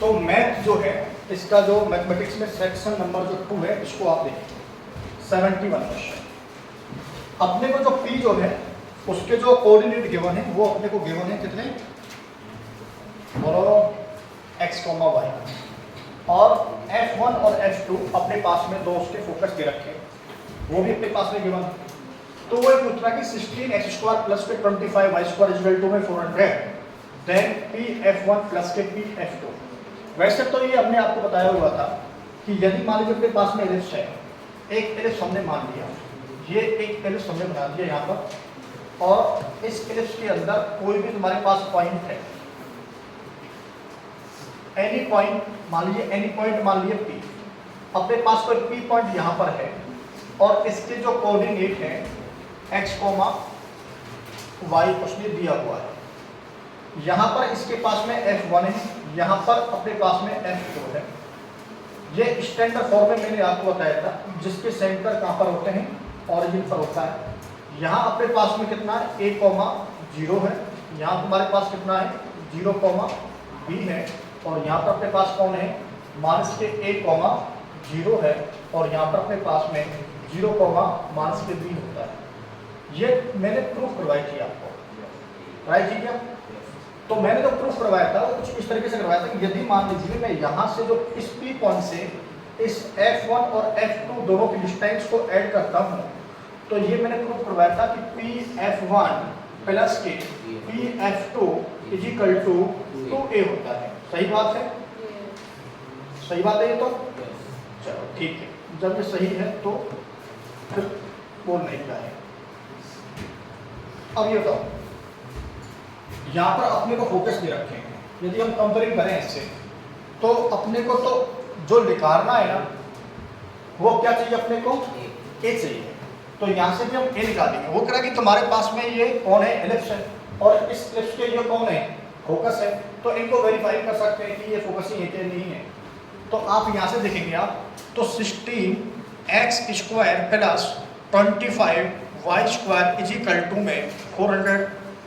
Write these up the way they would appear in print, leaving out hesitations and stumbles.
तो मैथ जो है इसका जो मैथमेटिक्स में सेक्शन नंबर जो 2 है इसको आप देखिए 71 क्वेश्चन। अपने को जो P जो है उसके जो कोऑर्डिनेट गिवन है वो अपने को गिवन है कितने, बोलो x, y, और F1 और F2 अपने पास में दो उसके फोकस दे रखे वो भी अपने पास में गिवन। तो वो पूछ रहा कि 16x² प्लस के 25y² इक्वल टू में 400 देन Pf1 प्लस के Pf2। वैसे तो ये हमने आपको बताया हुआ था कि यदि मान लीजिए अपने पास में एलिप्स है, एक एलिप्स हमने मान लिया, ये एक एलिप्स हमने बना दिया यहाँ पर, और इस एलिप्स के अंदर कोई भी तुम्हारे पास पॉइंट है, एनी पॉइंट मान लीजिए, एनी पॉइंट मान लीजिए P, अपने पास कोई P पॉइंट यहाँ पर है और इसके जो कोऑर्डिनेट है x, y उसने दिया हुआ है। यहाँ पर इसके पास में F1 है, यहाँ पर अपने पास में F2 है। ये स्टैंडर्ड फॉर्म में मैंने आपको बताया था जिसके सेंटर कहाँ पर होते हैं, ऑरिजिन पर होता है। यहाँ अपने पास में कितना है, a, 0 है, यहाँ तुम्हारे पास कितना है 0, b है, और यहाँ पर अपने पास कौन है माइनस के a, 0 है, और यहाँ पर अपने पास में 0, माइनस के b होता है। ये मैंने प्रूफ करवाई थी आपको, राइट जी क्या? तो मैंने जो प्रूफ करवाया था वो कुछ इस तरीके से करवाया था कि यदि मान लीजिए मैं यहाँ से जो इस P पॉइंट से इस F1 और F2 दोनों की डिस्टेंस को ऐड करता हूँ, तो ये मैंने प्रूफ करवाया था कि Pf1 प्लस के Pf2 is equal to 2a होता है। सही बात है, सही बात है ये तो? चलो ठीक है, जब ये सही है तो फिर बोलने का है। अब ये बताओ, यहाँ पर अपने को फोकस दे रखे हैं, यदि हम कंपेयरिंग करें इससे तो अपने को तो जो निकालना है ना वो क्या चाहिए, अपने को a चाहिए। तो यहाँ से भी हम a निकालेंगे। वो कह रहा है कि तुम्हारे पास में ये कौन है, एलिप्स है, और इस एलिप्स के ये कौन है, फोकस है। तो इनको वेरीफाई कर सकते हैं कि ये फोकस ही है कि नहीं है। तो आप यहाँ से देखेंगे आप तो 16x² plus 25y² is equal to में 400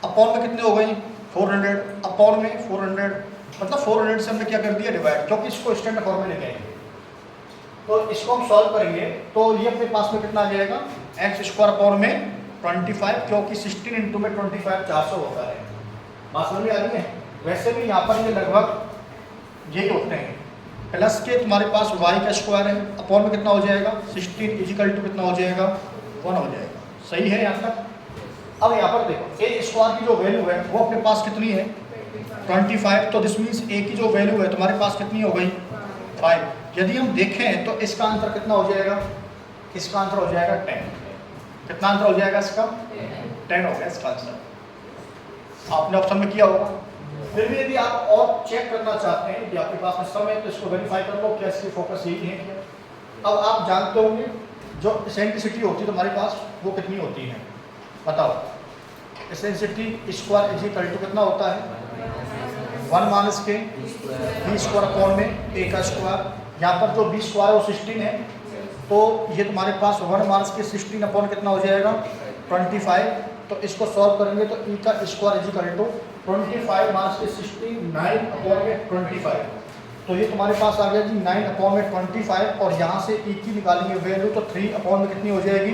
अपॉन में कितने हो गई 400 अपॉन में 400, मतलब 400 से हमने क्या कर दिया डिवाइड, क्योंकि इसको स्टैंडर्ड फॉर्म में लेके आएंगे। तो इसको हम सॉल्व करेंगे तो ये अपने पास में कितना आ जाएगा x² अपॉन में 25, क्योंकि 16 इंटू में 25 400 होता है। बात समझ में आ रही है? वैसे भी यहाँ पर ये लगभग यही होते हैं। प्लस के तुम्हारे पास y² है, अपॉन में कितना हो जाएगा 16 इजिकल टू कितना हो जाएगा 1 हो जाएगा। सही है यहाँ तक? अब यहाँ पर देखो a² की जो वैल्यू है वो अपने पास कितनी है 25, तो दिस मीन्स a की जो वैल्यू है तुम्हारे पास कितनी हो गई 5। यदि हम देखें तो इसका आंसर कितना हो जाएगा, इसका आंसर हो जाएगा 10। कितना आंसर हो जाएगा इसका 10 हो गया इसका आंसर। आपने ऑप्शन में किया होगा। फिर भी यदि आप और चेक करना चाहते हैं कि आपके पास में समय है तो इसको वेरीफाई कर लो क्या इसकी फोकस यही है क्या। अब आप जानते होंगे जो एसेंट्रिसिटी होती है तुम्हारे पास वो कितनी होती है, बताओ। Eccentricity square is equal to कितना होता है 1 माइनस के b² अपॉन में a का स्क्वायर। यहाँ पर जो b² है वो 16 है, तो ये तुम्हारे पास 1 माइनस के 16 अपॉन कितना हो जाएगा 25। तो इसको सॉल्व करेंगे तो e का square is equal to 25 minus के 16 9 अपॉन में 25। तो ये तुम्हारे पास आ गया जी 9 अपॉन में 25, और यहाँ से e की निकालेंगे वैल्यू तो 3 अपॉन में कितनी हो जाएगी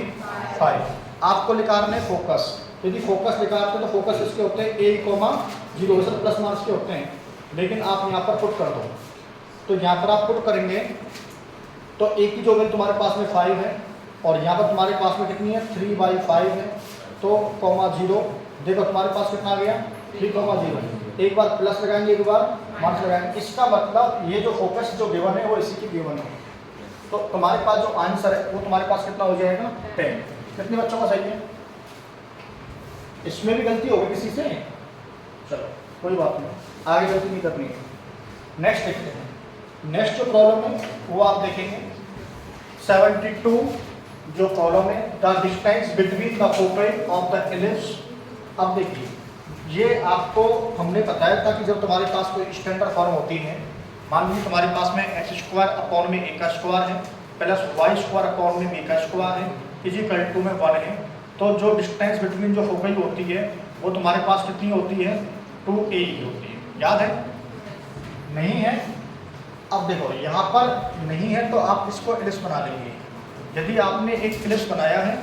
5। आपको निकालना है फोकस। यदि फोकस निकालते हैं तो फोकस इसके होते हैं a, 0 सब प्लस माइनस के होते हैं, लेकिन आप यहाँ पर पुट कर दो। तो यहाँ पर आप पुट करेंगे तो a की जो वैल्यू तुम्हारे पास में 5 है, और यहाँ पर तुम्हारे पास में कितनी है 3/5 है, तो 0 देखो तुम्हारे पास कितना आ गया 3,0। एक बार प्लस लगाएंगे एक बार माइनस लगाएंगे। इसका मतलब ये जो फोकस जो गिवन है वो इसी की गिवन है। तो तुम्हारे पास जो आंसर है वो तुम्हारे पास कितना हो जाएगा 10। कितने बच्चों का सही है? इसमें भी गलती होगी किसी से, चलो कोई बात नहीं, आगे गलती नहीं करनी है। नेक्स्ट देखते हैं। नेक्स्ट जो प्रॉब्लम है वो आप देखेंगे 72 जो प्रॉब्लम है, the distance between the focus of the ellipse. अब देखिए ये आपको हमने बताया था कि जब तुम्हारे पास कोई स्टैंडर्ड फॉर्म होती है, मान लीजिए तुम्हारे पास में x² अपॉन में a का स्क्वायर है प्लस y² अपॉन में b का स्क्वायर है इज इक्वल टू में 1 है, तो जो डिस्टेंस बिटवीन जो फोकस होती है वो तुम्हारे पास कितनी होती है 2a ही होती है। याद है? नहीं है? अब देखो यहाँ पर नहीं है तो आप इसको एलिप्स बना लेंगे। यदि आपने एक एलिप्स बनाया है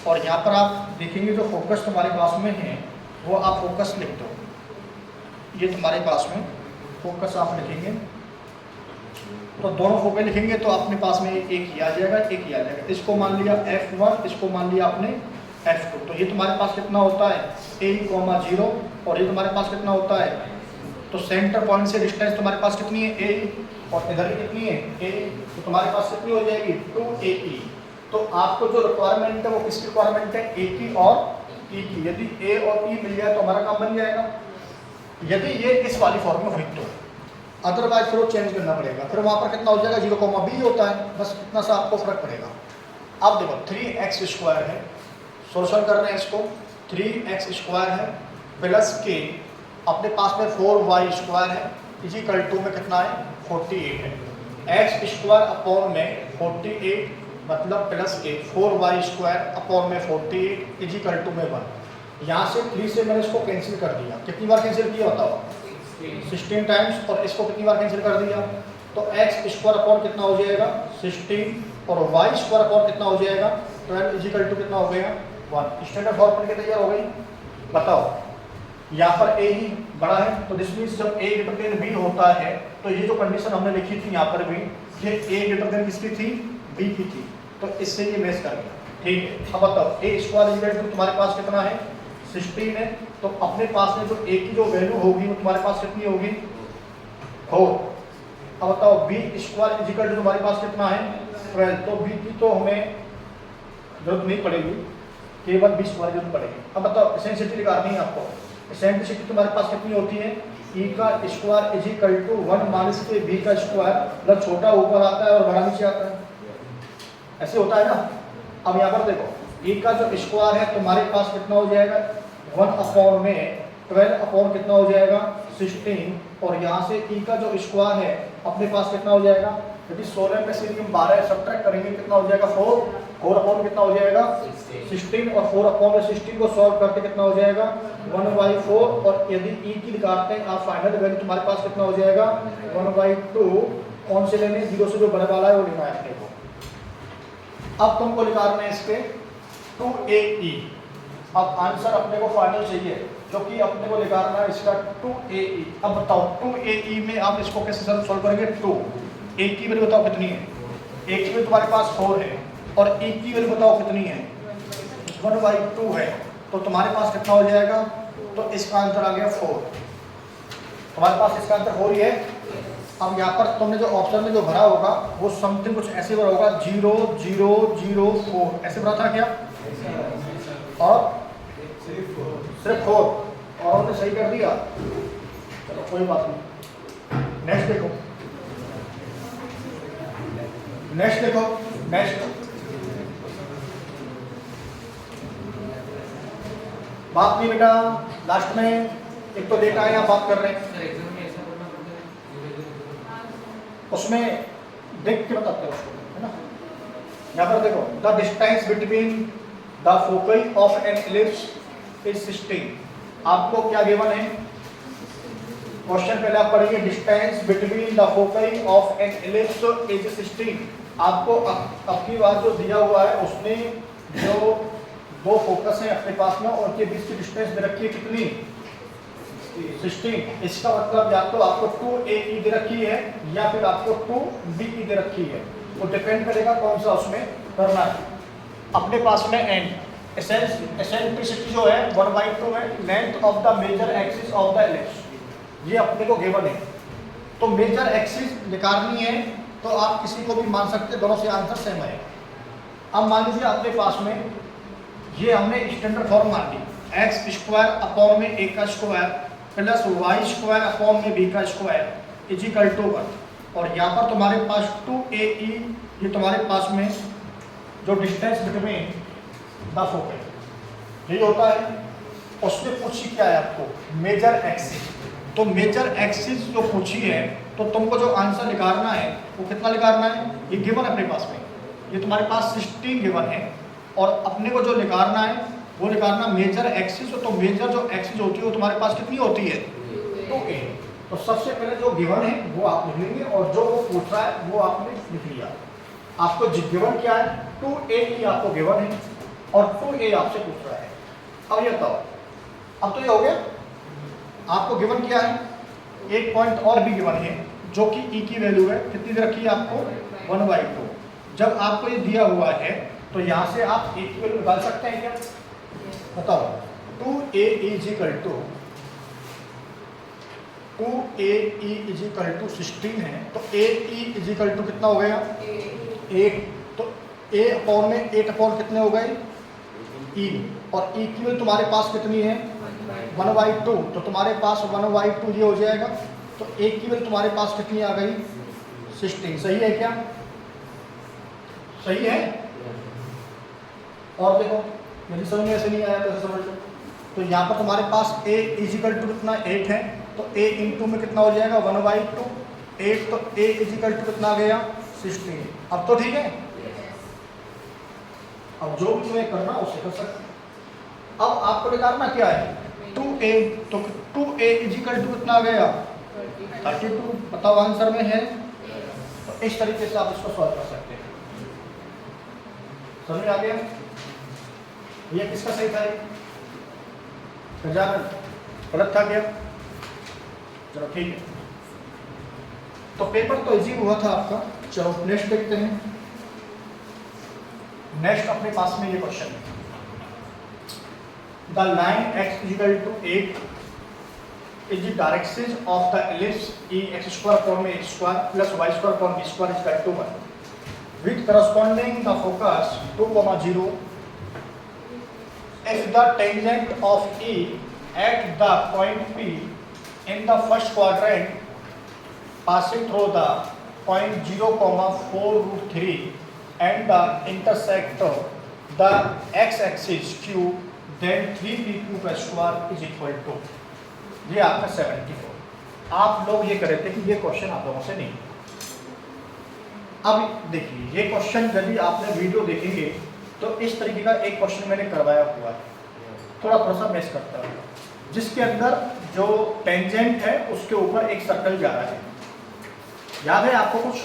और यहाँ पर आप देखेंगे जो फोकस तुम्हारे पास में है वो आप फोकस लिख दो। ये तुम्हारे पास में फोकस आप लिखेंगे तो दोनों फोकस लिखेंगे तो अपने पास में एक ही आ जाएगा, एक ही आ जाएगा। इसको मान लिया F1, इसको मान लिया आपने F2। तो ये तुम्हारे पास कितना होता है A, 0 और ये तुम्हारे पास कितना होता है, तो सेंटर पॉइंट से डिस्टेंस तुम्हारे पास कितनी है A और इधर भी कितनी है A, तो तुम्हारे पास कितनी हो जाएगी 2AE। तो आपको जो रिक्वायरमेंट है वो किसकी रिक्वायरमेंट है, A की और E की। यदि A और E मिल जाए तो हमारा काम बन जाएगा, यदि ये इस वाली फॉर्म में हुई तो। अदरवाइज फिर वो चेंज करना पड़ेगा, फिर वहाँ पर कितना हो जाएगा 0, B होता है, बस इतना सा आपको फर्क पड़ेगा। अब देखो 3x² है, सोल्यूशन कर रहे हैं इसको, 3x² है प्लस के अपने पास में 4y² है इजिकल टू में कितना है 48 है। x² अपॉन में 48 मतलब प्लस के 4y² अपॉन में 48 इजिकल टू में 1। यहाँ से 3 से मैंने इसको कैंसिल कर दिया, कितनी बार कैंसिल किया बताओ 16 टाइम्स, और इसको कितनी बार कैंसिल कर दिया तो x² अपॉन कितना हो जाएगा 16 और y² अपॉन कितना हो जाएगा 12 इजिकल टू कितना हो गया 1। स्टैंडर्ड फॉर्म बन के तैयार हो गई। बताओ यहाँ पर a ही बड़ा है तो दिस मींस जब a ग्रेटर देन b होता है तो ये जो कंडीशन हमने लिखी थी यहाँ पर भी ये a ग्रेटर देन किसकी थी b की थी, तो इससे ये मैच कर गया। ठीक है, अब बताओ a² इजिकल टू तुम्हारे पास कितना है 16 है, तो अपने पास में जो a की जो वैल्यू होगी वो तुम्हारे पास कितनी होगी 4। अब बताओ b² इजिकल टू तुम्हारे पास कितना है 12, तो b की तो हमें जरूरत नहीं पड़ेगी, केवल b² जरूरत पड़ेगी। अब बताओ एसेंशियलिटी निकालनी है आपको, एसेंशियलिटी तुम्हारे पास कितनी होती है e² इजिकल टू 1 माइनस के b² मतलब छोटा ऊपर आता है और बड़ा नीचे आता है, ऐसे होता है ना। अब यहाँ पर देखो e का जो स्क्वायर है तुम्हारे पास कितना हो जाएगा 1 अपॉन में 12 अपॉन कितना हो जाएगा 16, और यहाँ से e का जो स्क्वायर है अपने पास कितना हो जाएगा, यदि 16 में से हम 12 सब्ट्रैक्ट करेंगे कितना हो जाएगा 4 अपॉन कितना हो जाएगा 16, और 4 अपॉन में 16 को सॉल्व करते कितना हो जाएगा 1/4, और यदि e की निकालते हैं आप फाइनल वैल्यू तुम्हारे पास कितना हो जाएगा 1/2। कौन से लेने, 0 से जो बड़े वाला है वो लेना है अपने को। अब तुमको निकालना है इसके 2AE। अब आंसर अपने को फाइनल चाहिए क्योंकि अपने को निकालना है इसका 2AE। अब बताओ 2AE में आप इसको कैसे सॉल्व करेंगे, 2 A की वैल्यू बताओ कितनी है, A की वैल्यू तुम्हारे पास 4 है और E की वैल्यू बताओ कितनी है 1/2 है, तो तुम्हारे पास कितना हो जाएगा, तो इसका आंसर आ गया 4। तुम्हारे पास इसका आंसर 4 ही है। अब यहाँ पर तुमने जो ऑप्शन में जो भरा होगा वो समथिंग कुछ ऐसे भरा होगा 0 0 0 4 ऐसे भरा था क्या, और सिर्फ 4 और उन्होंने सही कर दिया, चलो कोई बात नहीं। नेक्स्ट देखो, नेक्स्ट देखो, नेक्स्ट बात नहीं बेटा, लास्ट में एक तो डेटा है यहाँ बात कर रहे हैं, उसमें देख के बताते हैं उसको, है ना। यहाँ पर देखो the distance between the foci of an ellipse is 16। आपको क्या गिवन है, क्वेश्चन पहले आप पढ़िए, distance between the foci of an ellipse is 16। आपको अब की बार जो दिया हुआ है उसमें जो दो फोकस हैं अपने पास में और उनके बीच की डिस्टेंस दे रखी है कितनी 16। इसका मतलब या तो आपको 2AE दे रखी है या फिर आपको 2BE दे रखी है, वो डिपेंड करेगा कौन सा उसमें करना है। अपने पास में एंड एसेंट्रिसिटी जो है 1/2 है, length of the major axis of the ellipse, ये अपने को गिवन है। तो मेजर एक्सिस निकालनी है तो आप किसी को भी मान सकते हैं, दोनों से आंसर सेम है। अब मान लीजिए अपने पास में ये हमने स्टैंडर्ड फॉर्म मान ली, x² अपॉन में a का स्क्वायर प्लस y² अपॉन में b का स्क्वायर इजिकल टू 1, और यहाँ पर तुम्हारे पास 2AE, ये तुम्हारे पास में जो डिस्टेंस बिटवीन द फोकल यही होता है। उसने पूछी क्या है आपको मेजर एक्सिस, तो मेजर एक्सिस जो पूछी है तो तुमको जो आंसर निकालना है वो कितना निकालना है, ये गिवन अपने पास में, ये तुम्हारे पास 16 गिवन है, और अपने को जो निकालना है वो निकालना मेजर एक्सिस। तो मेजर जो एक्सिस होती है वो तुम्हारे पास कितनी होती है 2A। तो सबसे पहले जो गिवन है वो आप लिख लेंगे और जो वो पूछ रहा है वो आपने लिख लिया। आपको गिवन क्या है, 2a आपको गिवन है और 2a आपसे पूछ रहा है। अब ये बताओ, अब तो ये हो गया, आपको गिवन क्या है, एक पॉइंट और भी गिवन है जो कि e की वैल्यू है, कितनी दे रखी है आपको 1/2। जब आपको ये दिया हुआ है तो यहाँ से आप a की वैल्यू निकाल सकते हैं क्या, बताओ। 2a इजिकल टू 16 है, तो a इजिकल टू कितना हो गया 8, तो a अपॉन में 8 अपॉन कितने हो गए e, और e की वैल्यू तुम्हारे पास कितनी है 1/2, तो तुम्हारे पास 1/2 ये हो जाएगा, तो a की वैल्यू तुम्हारे पास कितनी आ गई 16। सही है क्या, सही है। और देखो यदि समझ में ऐसे नहीं आया तो ऐसे समझ लो, तो यहाँ पर तुम्हारे पास a इजिकल टू कितना 8 है, तो a इंटू में कितना हो जाएगा 1/2, 8, तो a इजिकल टू कितना आ गया 16। अब तो ठीक है, अब जो भी तुम्हें करना उसे कर सकते। अब आपको निकालना क्या है 2a, तो 2a इजिकल टू कितना आ गया 32, बताओ आंसर में है। तो इस तरीके से आप इसको सॉल्व कर सकते हैं। समझ में आ गया, ये किसका सही था, गलत था क्या, चलो ठीक है। तो पेपर तो इजी हुआ था आपका। चलो नेक्स्ट देखते हैं। नेक्स्ट अपने पास में ये क्वेश्चन है, the line x equal to 8 is the direction of the ellipse x square upon x square plus y square upon b square is equal to 1 with corresponding the focus 2, 0 if the tangent of E at the point P in the first quadrant passing through the point 0, 4√3 and the intersect the x-axis q, then 3p2 square is equal to, ये आपका 74। आप लोग ये करे थे कि ये question आप लोगों से नहीं। अब देखिए ये क्वेश्चन यदि आपने वीडियो देखेंगे तो इस तरीके का एक क्वेश्चन मैंने करवाया हुआ है, थोड़ा सा मैच करता है, जिसके अंदर जो टेंजेंट है उसके ऊपर एक सर्कल जा रहा है, याद है आपको कुछ।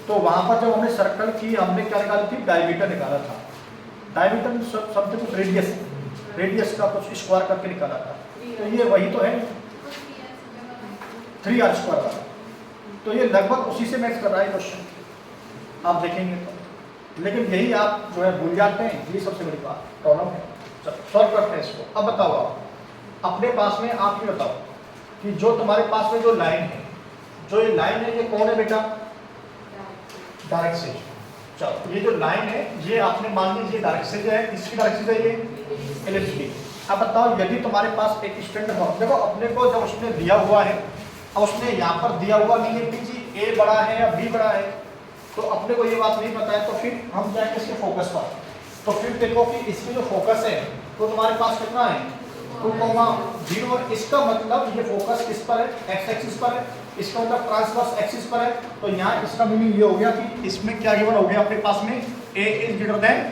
तो वहां पर जब हमने सर्कल की हमने क्या निकाली थी, डायमीटर निकाला था। डायमीटर शब्द कुछ रेडियस का कुछ स्क्वायर करके निकाला था, तो ये वही तो है 3r स्क्वायर वाला, तो ये लगभग उसी से मैच कर रहा है क्वेश्चन, आप देखेंगे तो। लेकिन यही आप जो है भूल जाते हैं, ये सबसे बड़ी बात प्रॉब्लम है। चलो सॉल्व करते हैं इसको। अब बताओ आप अपने पास में, आप ये बताओ कि जो तुम्हारे पास में जो लाइन है, जो ये लाइन है ये कौन है बेटा, डायरेक्ट। चलो ये जो लाइन है ये आपने मान लीजिए डायरेक्ट है, इसकी डायरेक्ट है ये एलिप्स की। अब बताओ यदि तुम्हारे पास एक स्टैंडर्ड फॉर्म, देखो अपने को जब उसने दिया हुआ है, अब उसने यहाँ पर दिया हुआ नहीं है कि जी ए बड़ा है या बी बड़ा है, तो अपने को ये बात नहीं पता है, तो फिर हम जाएंगे इसके फोकस पर। तो फिर देखो कि इसमें जो फोकस है तो तुम्हारे पास कितना है 2,0। इसका मतलब ये फोकस किस पर है, एक्स एक्सिस पर है, इसका मतलब ट्रांसवर्स एक्सिस पर है। तो यहाँ इसका मीनिंग ये हो गया कि इसमें क्या गिवन हो गया अपने पास में, ए इज ग्रेटर देन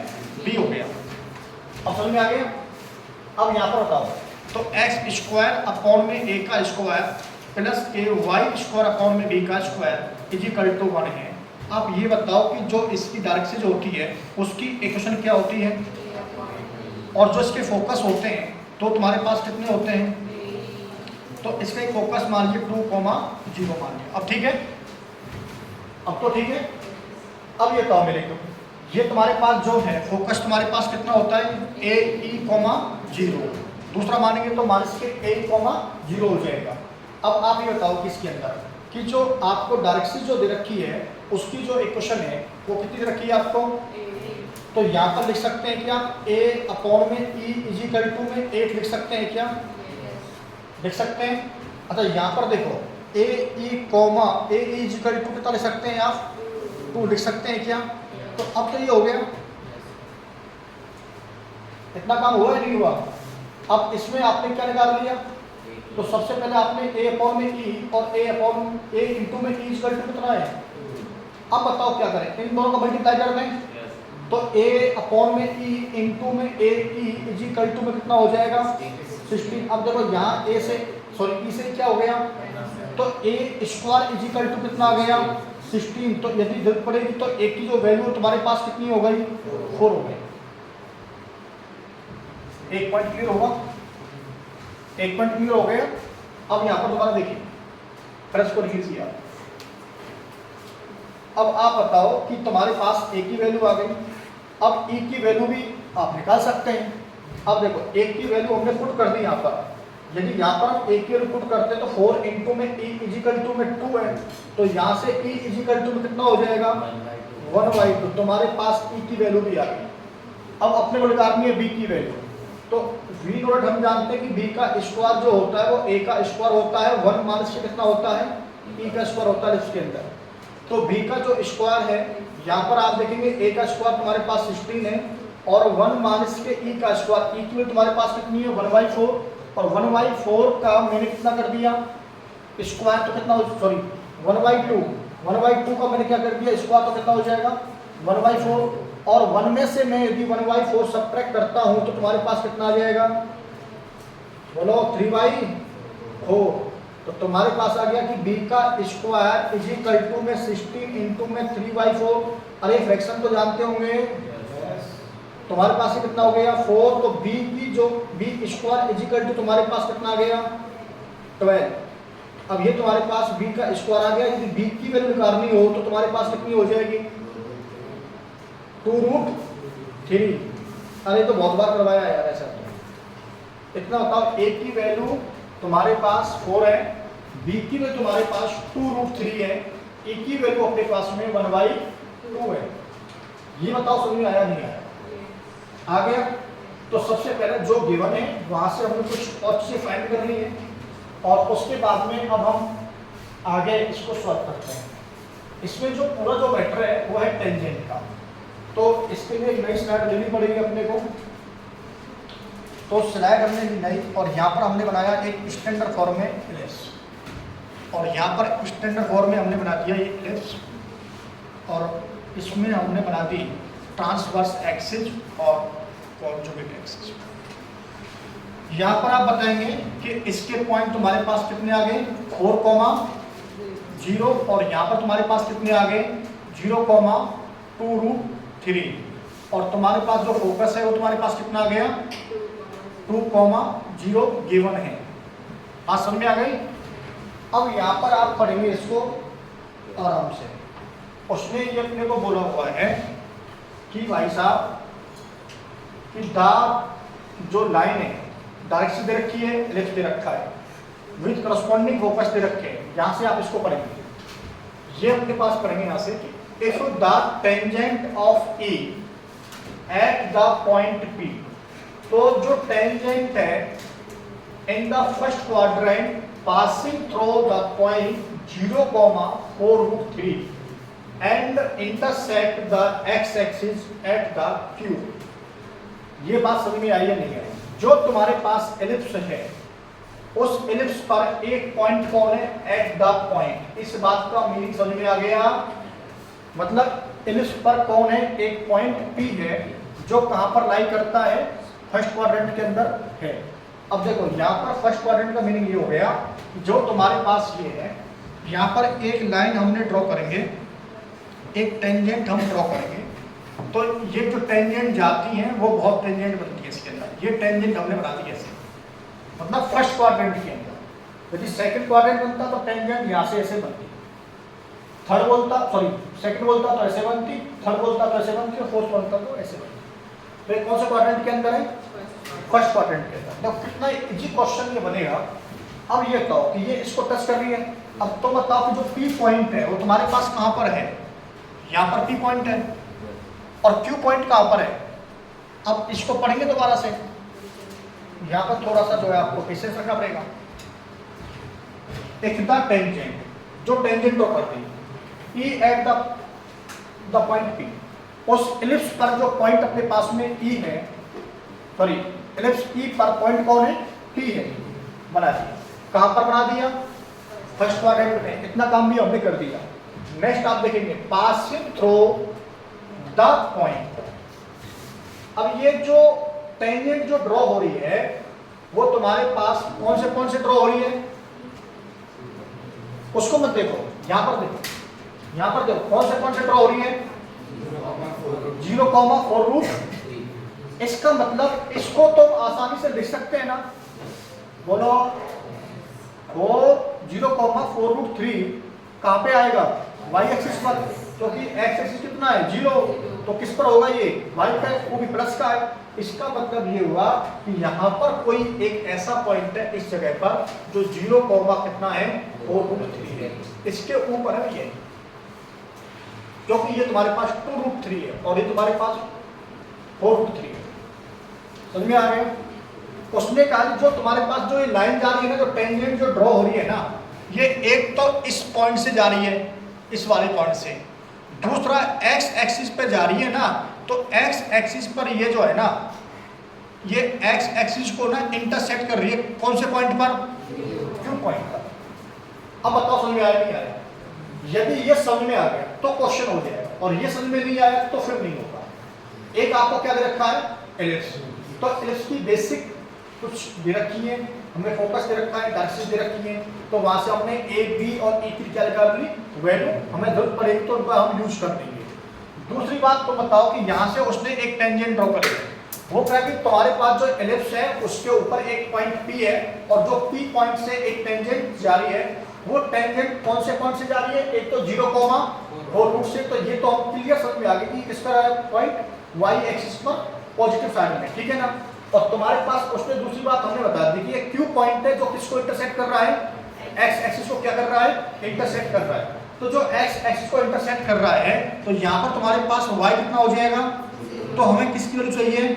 बी हो गया। अब समझ में आ गया। अब यहाँ पर बताओ, तो एक्स स्क्वायर अपॉन में ए का स्क्वायर प्लस ए वाई स्क्वायर अपॉन में बी का स्क्वायर इज इक्वल टू 1 है। आप ये बताओ कि जो इसकी डायरेक्शन जो होती है उसकी इक्वेशन क्या होती है, और जो इसके फोकस होते हैं तो तुम्हारे पास कितने होते हैं, तो इसका एक फोकस मान लीजिए 2,0 मान लीजिए। अब ठीक है, अब तो ठीक है। अब ये बताओ मेरे को, ये तुम्हारे पास जो है फोकस तुम्हारे पास कितना होता है ए ई 0, दूसरा मानेंगे तो माइनस के ए 0 हो जाएगा। अब आप ये बताओ कि इसके अंदर कि जो आपको डायरेक्शन जो दे रखी है उसकी जो इक्वेशन है वो कितनी दे रखी है आपको, तो यहाँ पर लिख सकते हैं क्या, ए अपॉन में ई इज इक्वल टू में 8 लिख सकते हैं क्या, लिख सकते हैं। अच्छा यहाँ पर देखो ए ई इज इक्वल टू कितना लिख सकते हैं आप, 2 लिख सकते हैं क्या। तो अब तो ये हो गया, इतना काम हुआ या नहीं हुआ। अब इसमें आपने क्या निकाल लिया, तो सबसे पहले आपने ए अपॉन में ई और ए अपॉन ए इंटू में ई इक्वल टू कितना है। अब बताओ क्या करें, इन दोनों को मल्टीप्लाई कर दें, तो ए अपॉन में ई इंटू में ए ई इज इक्वल टू में कितना हो जाएगा 16। अब देखो यहाँ ए से सॉरी ई से क्या हो गया, तो ए स्क्वायर इज इक्वल टू कितना आ गया 16। तो यदि जरूरत पड़ेगी तो ए की जो वैल्यू तुम्हारे पास कितनी हो गई 4 हो गई। एक पॉइंट क्लियर होगा, एक पॉइंट क्लियर हो गया। अब यहाँ पर दोबारा देखिए, प्रेस को लीजिए आप। अब आप बताओ कि तुम्हारे पास ए की वैल्यू आ गई, अब ई की वैल्यू भी आप निकाल सकते हैं। अब देखो ए की वैल्यू हमने पुट कर दी यहाँ पर, यदि यहाँ पर हम ए की वैल्यू पुट करते हैं तो 4 इंटू में ई इजिकल टू में 2 है, तो यहाँ से ई इजिकल टू में कितना हो जाएगा 1/2। तुम्हारे पास ई की वैल्यू भी आ गई। अब अपने को निकालनी है बी की वैल्यू, तो वी नोट हम जानते हैं कि बी का स्क्वायर जो होता है वो ए का स्क्वायर होता है, 1 माइनस से कितना होता है ई का स्क्वायर होता है इसके अंदर। तो बी का जो स्क्वायर है यहाँ पर आप देखेंगे ए का स्क्वायर तुम्हारे पास 16 है और 1 माइनस के ई का स्क्वायर, ई की वैल्यू तुम्हारे पास कितनी है 1/4, और 1/4 का मैंने कितना कर दिया स्क्वायर, तो कितना सॉरी 1/2, 1/2 का मैंने क्या कर दिया स्क्वायर, तो कितना हो जाएगा 1/4, और 1 में से मैं यदि 1/4 सब्ट्रैक्ट करता हूं तो तुम्हारे पास कितना आ जाएगा बोलो 3/4। तो तुम्हारे पास आ गया कि b का स्क्वायर इज इक्वल टू में 16 इंटू में 3/4। अरे फ्रैक्शन तो जानते होंगे, तुम्हारे पास ये कितना हो गया 4, तो b की जो b square is equal to तुम्हारे पास कितना आ गया 12। अब ये तुम्हारे पास b का स्क्वायर आ गया, यदि b की वैल्यू निकालनी हो तो तुम्हारे पास कितनी हो जाएगी 2√3। अरे तो बहुत बार करवाया यार ऐसा। तो इतना बताओ a की वैल्यू तुम्हारे पास 4 है, b की वैल्यू तुम्हारे पास 2√3 है, e की वैल्यू अपने पास में 1/2 है। ये बताओ समझ में आया नहीं आया, आ गया। तो सबसे पहले जो गिवन है वहां से हमें कुछ और चीजें फाइंड करनी है, और उसके बाद में अब हम आगे इसको सॉल्व करते हैं। इसमें जो पूरा जो मैटर है वो है टेंजेंट का, तो इसके लिए एक नई स्लाइड लेनी पड़ेगी अपने को। तो स्लाइड हमने नई, और यहाँ पर हमने बनाया एक स्टैंडर्ड फॉर्म में इलिप्स, और यहाँ पर स्टैंडर्ड फॉर्म में हमने बना दिया ये इलिप्स, और इसमें हमने बना दी ट्रांसवर्स एक्सिस और कॉन्जुगेट एक्सिस। यहाँ पर आप बताएंगे कि इसके पॉइंट तुम्हारे पास कितने आ गए 4,0, और यहाँ पर तुम्हारे पास कितने आ गए 0,2√3, और तुम्हारे पास जो फोकस है वो तुम्हारे पास कितना आ गया 2,0 गिवन है। बात समझ में आ गई। अब यहाँ पर आप पढ़ेंगे इसको आराम से। उसने ये अपने को बोला हुआ है कि भाई साहब कि जो लाइन है डायरेक्शन दे रखी है, इलिप्स दे रखा है, विद करस्पॉन्डिंग फोकस दे रखे हैं। यहाँ से आप इसको पढ़ेंगे, ये अपने पास पढ़ेंगे यहाँ से कि if the tangent of E at the point P, तो जो टेंजेंट है in the first quadrant passing through the point 0,4√3 and intersect the x axis at the Q. ये बात समझ में आई है नहीं आई। जो तुम्हारे पास एलिप्स है उस एलिप्स पर एक पॉइंट कौन है एट द पॉइंट। इस बात का मीनिंग समझ में आ गया, मतलब एलिप्स पर कौन है एक पॉइंट पी है जो कहां पर लाई करता है फर्स्ट क्वाड्रेंट के अंदर है। अब देखो यहाँ पर फर्स्ट क्वाड्रेंट का मीनिंग ये हो गया जो तुम्हारे पास ये है, यहाँ पर एक लाइन हमने ड्रॉ करेंगे, एक टेंजेंट हम ड्रॉ करेंगे, तो ये जो टेंजेंट जाती हैं वो बहुत टेंजेंट बनती है इसके अंदर। ये टेंजेंट हमने बना दी ऐसे, मतलब फर्स्ट क्वाड्रेंट के अंदर। यदि सेकंड क्वाड्रेंट बनता तो टेंजेंट यहाँ से ऐसे बनती, थर्ड बोलता सॉरी सेकंड बोलता तो ऐसे बनती, थर्ड बोलता तो ऐसे बनती, और फोर्थ बोलता तो ऐसे बनती। तो ये कौन से क्वाड्रेंट के अंदर है फर्स्ट क्वाड्रेंट के अंदर। तो कितना इजी क्वेश्चन ये बनेगा। अब ये बताओ कि ये इसको टच कर रही है, अब तो बताओ कि जो पी पॉइंट है वो तुम्हारे पास कहाँ पर है, यहाँ पर पी पॉइंट है, और क्यू पॉइंट कहाँ पर है। अब इसको पढ़ेंगे दोबारा से, यहाँ पर थोड़ा सा जो है आपको पेशेंस रखना पड़ेगा। एक द टेंजेंट, जो टेंजेंट ड्रॉ कर दी ई एट द पॉइंट पी, उस इलिप्स पर जो पॉइंट अपने पास में ई है, सॉरी इलिप्स ई पर पॉइंट कौन है पी है, बना दिया। कहाँ पर बना दिया फर्स्ट क्वाड्रेंट में। इतना काम भी हमने कर दिया। नेक्स्ट आप देखेंगे पासिंग थ्रू द पॉइंट। अब ये जो टेंजेंट जो ड्रॉ हो रही है वो तुम्हारे पास कौन से ड्रॉ हो रही है, उसको मत देखो, यहां पर देखो, यहां पर देखो कौन से ड्रॉ हो रही है, 0,4√। इसका मतलब इसको तो आसानी से लिख सकते हैं ना, बोलो वो 0,4√3 कहां पे आएगा, y एक्सिस पर, क्योंकि x एक्सिस कितना है 0, तो किस पर होगा ये y का, वो भी प्लस का है। इसका मतलब ये हुआ कि यहाँ पर कोई एक ऐसा पॉइंट है इस जगह पर जो 0, कितना है 4√3 है, इसके ऊपर है ये, क्योंकि ये तुम्हारे पास 2√3 है और ये तुम्हारे पास 4√3 है। समझ में आ गया? उसने कहा जो तुम्हारे पास जो ये लाइन जा रही है ना, जो टेंजेंट जो ड्रॉ हो रही है ना, ये एक तो इस पॉइंट से जा रही है, इस वाले पॉइंट से, दूसरा x एक्सिस पे जा रही है ना, तो x एक्सिस पर ये जो है ना, ये x एक्सिस को ना इंटरसेक्ट कर रही है कौन से पॉइंट पर, Q पॉइंट पर। अब बताओ समझ में आया नहीं आया? यदि ये समझ में आ गया तो क्वेश्चन हो जाएगा, और ये समझ में नहीं आया तो फिर नहीं होगा। एक आपको क्या दे रखा है, एलिप्स, तो एलिप्स की बेसिक कुछ दे रखी है, हमने फोकस दे रखा है, डायरेक्शन दे रखी है, तो वहां से हमने ए बी और ई की क्या निकाल ली, वैल्यू हमें जरूरत पड़ेगी तो उनका हम यूज कर देंगे। दूसरी बात तो बताओ कि यहाँ से उसने एक टेंजेंट ड्रॉ करी है, वो क्या कि तुम्हारे पास जो एलिप्स है उसके ऊपर एक पॉइंट P है, और जो P पॉइंट से एक टेंजेंट जा रही है, वो टेंजेंट कौन से पॉइंट से जा रही है, एक तो 0,4 से, तो ये तो हम क्लियर समझ में आ गई कि किसका पॉइंट y एक्सिस पर पॉजिटिव साइड में, ठीक है ना। और तुम्हारे पास उसने दूसरी बात हमने बता दी कि ये Q पॉइंट है जो किसको इंटरसेक्ट कर रहा है, x एक्सिस को क्या कर रहा है, इंटरसेक्ट कर रहा है। तो जो x एक्सिस को इंटरसेक्ट कर रहा है, तो यहाँ पर तुम्हारे पास y कितना हो जाएगा, तो हमें किसकी वैल्यू चाहिए,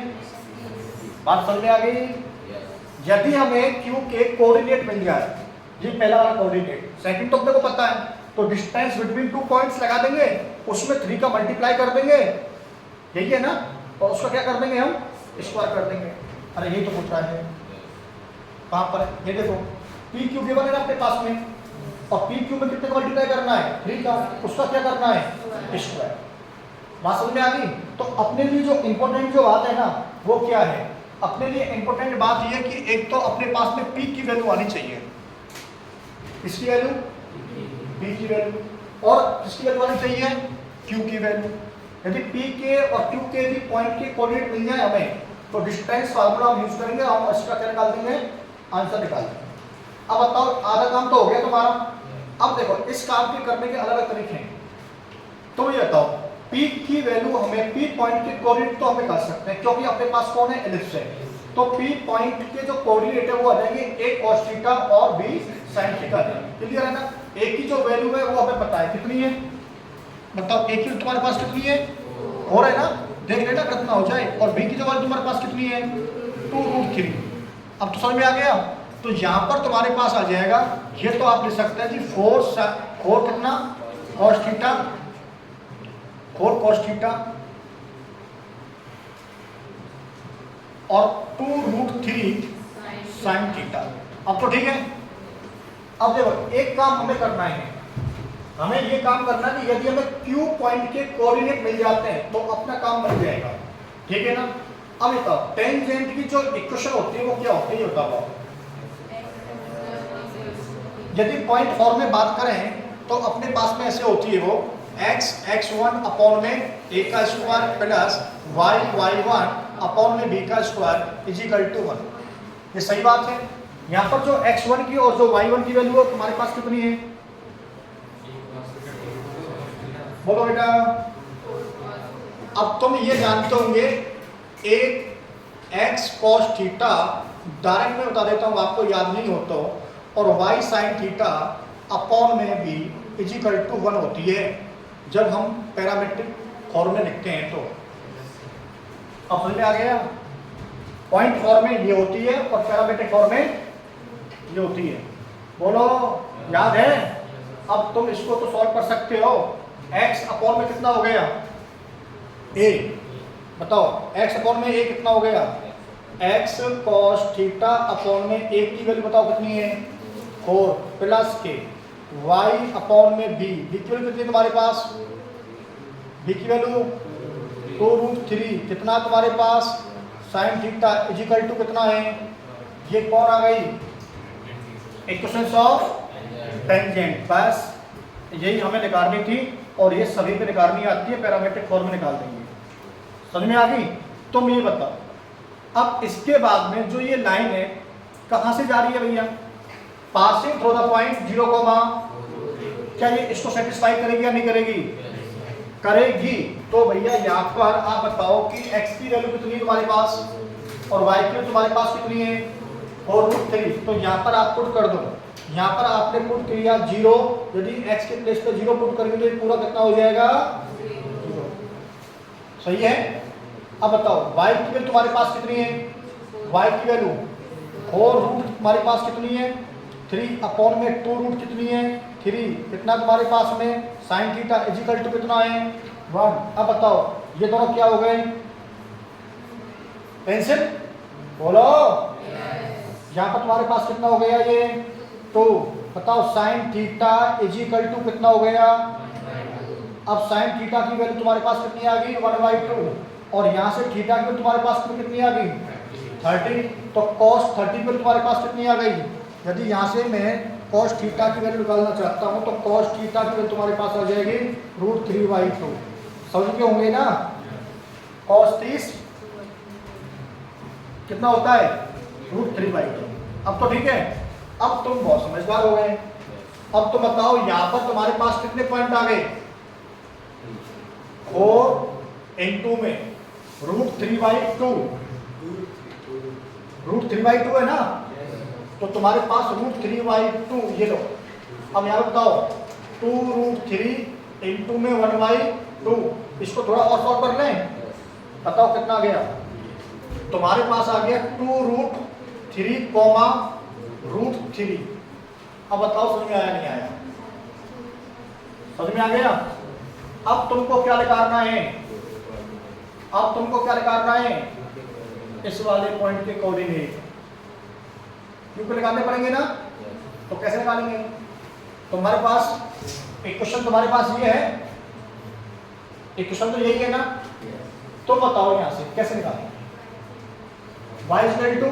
बात समझ में आ गई। यदि हमें Q के कोऑर्डिनेट मिल जाए, ये पहला वाला कोऑर्डिनेट, सेकंड तो अपने को पता है, तो डिस्टेंस बिटवीन 2 पॉइंट्स लगा देंगे, उसमें 3 का मल्टीप्लाई कर देंगे, यही है ना, और उसका क्या कर देंगे हम, स्क्वायर कर देंगे। अरे यही तो पूछ रहा है, कहां पर है, ये देखो पी क्यू गिवन है ना अपने पास में, और पी क्यू में कितने का मल्टीप्लाई करना है, 3 का, उसका क्या करना है, स्क्वायर। बात समझ में आ गई। तो अपने लिए जो इंपॉर्टेंट जो बात है ना, वो क्या है, अपने लिए इंपॉर्टेंट बात ये कि एक तो अपने पास में पी की वैल्यू आनी चाहिए, इसकी वैल्यू, पी की वैल्यू, और किसकी वैल्यू आनी चाहिए, क्यू की वैल्यू। यदि पी के और क्यू के भी पॉइंट के कोऑर्डिनेट मिल जाए हमें, तो डिस्टेंस फार्मूला हम यूज करेंगे, हम इसका क्या निकाल देंगे, आंसर निकाल देंगे। अब बताओ आधा काम तो हो गया तुम्हारा। अब देखो इस काम के करने के अलग अलग तरीके हैं, तो ये बताओ P की वैल्यू हमें P पॉइंट के कोऑर्डिनेट तो हमें कर सकते हैं, क्योंकि अपने पास कौन है, एलिप्स है, तो P पॉइंट के जो कोऑर्डिनेट है वो आ जाएंगे a cos थीटा और b sin थीटा। क्लियर है ना। a की जो वैल्यू है वो हमें पता है कितनी है, बताओ a की तुम्हारे पास कितनी है, हो रहा है ना, देख लेना कितना हो जाए, और b की जो वैल्यू तुम्हारे पास कितनी है, 2√3। अब तो समझ में आ गया। तो यहाँ पर तुम्हारे पास आ जाएगा, ये तो आप लिख सकते हैं जी 4 कितना cos थीटा, 4 cos थीटा और 2√3 sin थीटा। अब तो ठीक है। अब देखो एक काम हमें करना है, हमें ये काम करना है कि यदि हमें Q पॉइंट के कोऑर्डिनेट मिल जाते हैं तो अपना काम बन जाएगा, ठीक है ना। अब बताओ टेंजेंट की जो इक्वेशन होती है वो क्या होती है, बताओ। यदि पॉइंट फॉर्म में बात करें तो अपने पास में ऐसे होती है वो x1 अपॉन में a का स्क्वायर प्लस y1 अपॉन में b का स्क्वायर इज इक्वल टू 1। ये सही बात है। यहाँ पर जो x1 की और जो y1 की वैल्यू है तुम्हारे पास कितनी है, बोलो बेटा। अब तुम ये जानते होंगे एक x cos थीटा, डायरेक्ट में बता देता हूँ आपको याद नहीं हो तो, और y sin थीटा अपॉन में b इज इक्वल टू 1 होती है जब हम पैरामेट्रिक फॉर्म में लिखते हैं। तो अब समझ में आ गया, पॉइंट फॉर्म में ये होती है और पैरामेट्रिक फॉर्म में ये होती है, बोलो याद है। अब तुम इसको तो सॉल्व कर सकते हो, x अपॉन में कितना हो गया, a, बताओ x अपॉन में a कितना हो गया, x cos थीटा अपॉन में a की वैल्यू बताओ कितनी है, 4 प्लस के y अपॉन में b की वैल्यू कितनी है तुम्हारे पास, b की वैल्यू 2√3 कितना तुम्हारे पास, sin theta is equal to कितना है ये कौन आ गई, इक्वेशंस ऑफ टेंजेंट। बस यही हमें निकालनी थी और ये सभी पे निकालनी आती है, पैरामीट्रिक फॉर्म में निकाल देंगे। समझ में आ गई? तुम ये बताओ, अब इसके बाद में जो ये लाइन है कहाँ से जा रही है भैया, पासिंग थ्रू द पॉइंट 0, क्या ये इसको सेटिस्फाई करेगी या नहीं करेगी, करेगी। तो भैया यहाँ पर आप बताओ कि x की वैल्यू कितनी है तुम्हारे पास और y की तुम्हारे पास कितनी है, 4√3। तो यहाँ पर आप पुट कर दो, यहाँ पर आपने पुट किया 0, यदि x के प्लेस पे 0 पुट करेंगे तो ये पूरा कितना हो जाएगा, 0। सही है। अब बताओ y की वैल्यू तुम्हारे पास कितनी है, y की वैल्यू 4 तुम्हारे पास कितनी है, 3/2 कितनी है, 3 कितना तुम्हारे पास में sin थीटा इजिकल टू कितना है, 1। अब बताओ ये दोनों क्या हो गए, पेंसिल बोलो। यहाँ पर तुम्हारे पास कितना हो गया ये 2। बताओ sin थीटा इजिकल टू कितना हो गया, अब sin थीटा की वैल्यू तुम्हारे पास कितनी आ गई, 1/2। और यहाँ से थीटा की तुम्हारे पास कितनी आ गई, 30। तो cos 30 पर तुम्हारे पास कितनी आ गई, यदि यहाँ से मैं cos थीटा की वैल्यू निकालना चाहता हूँ तो cos थीटा की वैल्यू तुम्हारे पास आ जाएगी √3/2। समझ के होंगे ना, cos 30 कितना होता है, √3/2। अब तो ठीक है, अब तुम बहुत समझदार हो गए। अब तो बताओ यहाँ पर तुम्हारे पास कितने पॉइंट आ गए, 4 × में √3/2, √3/2 है ना, तो तुम्हारे पास √3/2 ये लो। अब यहाँ बताओ 2√3 × में 1/2, इसको थोड़ा और सॉल्व कर लें, बताओ कितना आ गया, तुम्हारे पास आ गया 2√3, √3। अब बताओ समझ में आया नहीं आया, समझ में आ गया। अब तुमको क्या निकालना है, अब तुमको क्या निकालना है, इस वाले पॉइंट के कोऑर्डिनेट क्योंकि निकालने पड़ेंगे ना। तो कैसे निकालेंगे, तुम्हारे पास इक्वेशन तुम्हारे पास ये है, इक्वेशन तो यही है ना। तो बताओ यहाँ से कैसे निकालेंगे, y = 0,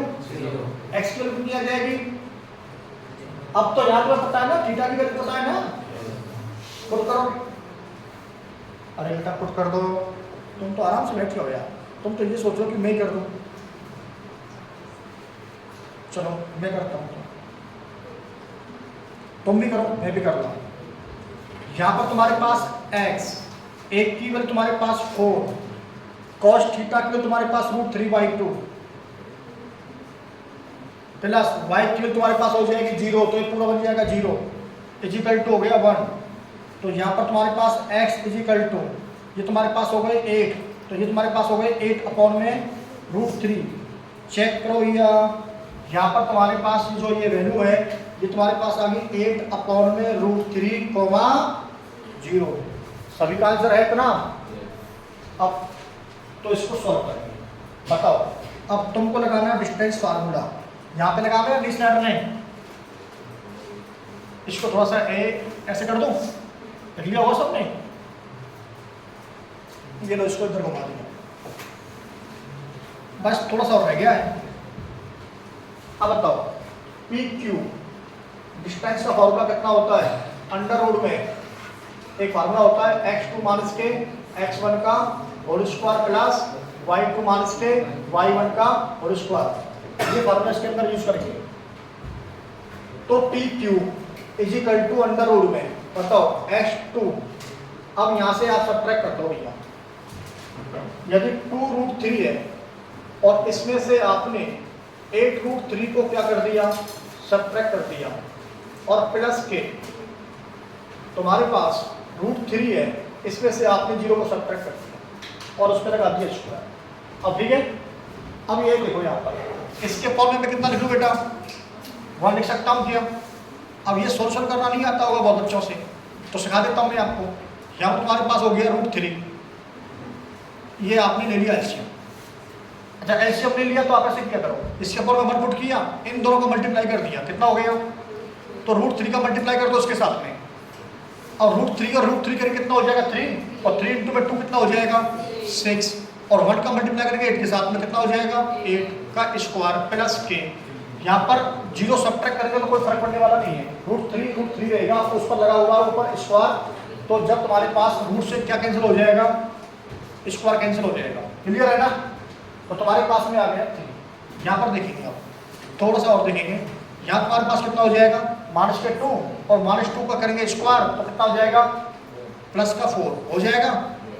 x की वैल्यू कितनी आ जाएगी। अब तो यहाँ पर पता है ना, थीटा की वैल्यू पता है ना, पुट करो। अरे बेटा पुट कर दो, तुम तो आराम से बैठ जाओ यार, तुम तो ये सोचो कि मैं कर दूं। चलो मैं करता हूँ, तुम भी करो, मैं भी कर रहा हूँ। यहाँ पर तुम्हारे पास x, एक की वैल्यू तुम्हारे पास 4, cos थीटा की वैल्यू तुम्हारे पास √3/2 प्लस y की वैल्यू तुम्हारे पास हो जाएगी 0, तो ये पूरा बन जाएगा 0 इजिकल टू हो गया 1। तो यहाँ पर तुम्हारे पास x इजिकल टू ये तुम्हारे पास हो गए 8, तो ये तुम्हारे पास हो गए 8/√3। चेक करो भैया, यहाँ पर तुम्हारे पास जो ये वैल्यू है ये तुम्हारे पास आ गई 8/√3, 0। सभी का आंसर है इतना। अब तो इसको सॉल्व करेंगे, बताओ। अब तुमको लगाना है डिस्टेंस फार्मूला, यहाँ पे लगाना है स्लाइडर में, इसको थोड़ा सा ऐसे कर दूं, लिख लिया होगा सबने, ये लो इसको इधर घुमा दिया, बस थोड़ा सा और रह गया है। अब बताओ PQ डिस्टेंस का फॉर्मूला कितना होता है, अंडर रूट में एक फार्मूला होता है x2 माइनस के x1 का whole square plus y2 minus के y1 का होल स्क्वायर, ये फार्मूला इसके अंदर यूज करेंगे। तो PQ is equal to under root में बताओ x2, अब यहाँ से आप सब्ट्रैक्ट कर दो भैया, यदि 2√3 है और इसमें से आपने 8√3 को क्या कर दिया, सब्ट्रैक्ट कर दिया, और प्लस के तुम्हारे पास √3 है, इसमें से आपने 0 को सब्ट्रैक्ट कर दिया और उस पर लगा दिया स्क्वायर। अब ठीक है, अब ये देखो यहाँ पर इसके फॉर्मूले में कितना लिखूँ बेटा, 1 लिख सकता हूँ क्या। अब ये सोल्यूशन करना नहीं आता होगा बहुत अच्छों से, तो सिखा देता हूँ मैं आपको। यहाँ पर तुम्हारे पास हो गया √3, ये आपने ले लिया एलसीएम। अच्छा एलसीएम ले लिया तो आप ऐसे क्या करो, इसके ऊपर में 1 पुट किया, इन दोनों को मल्टीप्लाई कर दिया, कितना हो गया, तो √3 का मल्टीप्लाई कर दो उसके साथ में, और √3 और √3 करके कितना हो जाएगा 3, और 3 × 2 कितना हो जाएगा 6, और 1 का मल्टीप्लाई करके 8 के साथ में कितना हो जाएगा 8 का स्क्वायर प्लस के यहाँ पर जीरो सब्ट्रैक्ट करेंगे तो कोई फर्क पड़ने वाला नहीं है। √3 रहेगा, उस पर लगा हुआ ऊपर स्क्वायर, तो जब तुम्हारे पास रूट से क्या कैंसिल हो जाएगा, स्क्वायर कैंसिल हो जाएगा। क्लियर है ना? तो तुम्हारे पास में आ गया 3। यहाँ पर देखेंगे आप, थोड़ा सा और देखेंगे, यहाँ तुम्हारे पास कितना हो जाएगा -2, और -2 का करेंगे स्क्वायर तो कितना हो जाएगा +4 हो जाएगा।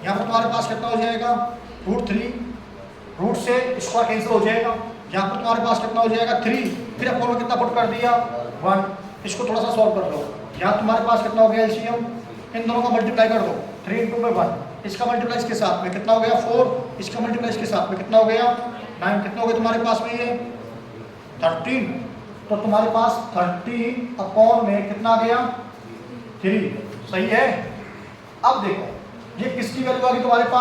यहाँ पर तुम्हारे पास कितना हो जाएगा √3, रूट से स्क्वायर कैंसिल हो जाएगा। यहाँ पर तुम्हारे पास कितना हो जाएगा 3, फिर अपोन में कितना पुट कर दिया 1। इसको थोड़ा सा सॉल्व कर लो। यहाँ तुम्हारे पास कितना हो गया एलसीएम, इन दोनों का मल्टीप्लाई कर दो, 3 × 1, इसका मल्टीप्लाई इसके साथ में कितना हो गया 4, इसका मल्टीप्लाई इसके साथ में कितना हो गया 9, कितना हो गया तुम्हारे पास में ये 13। तो तुम्हारे पास 13 अपॉन में कितना आ गया 3। सही है। अब देखो ये किसकी वैल्यू आ गई तुम्हारे पास,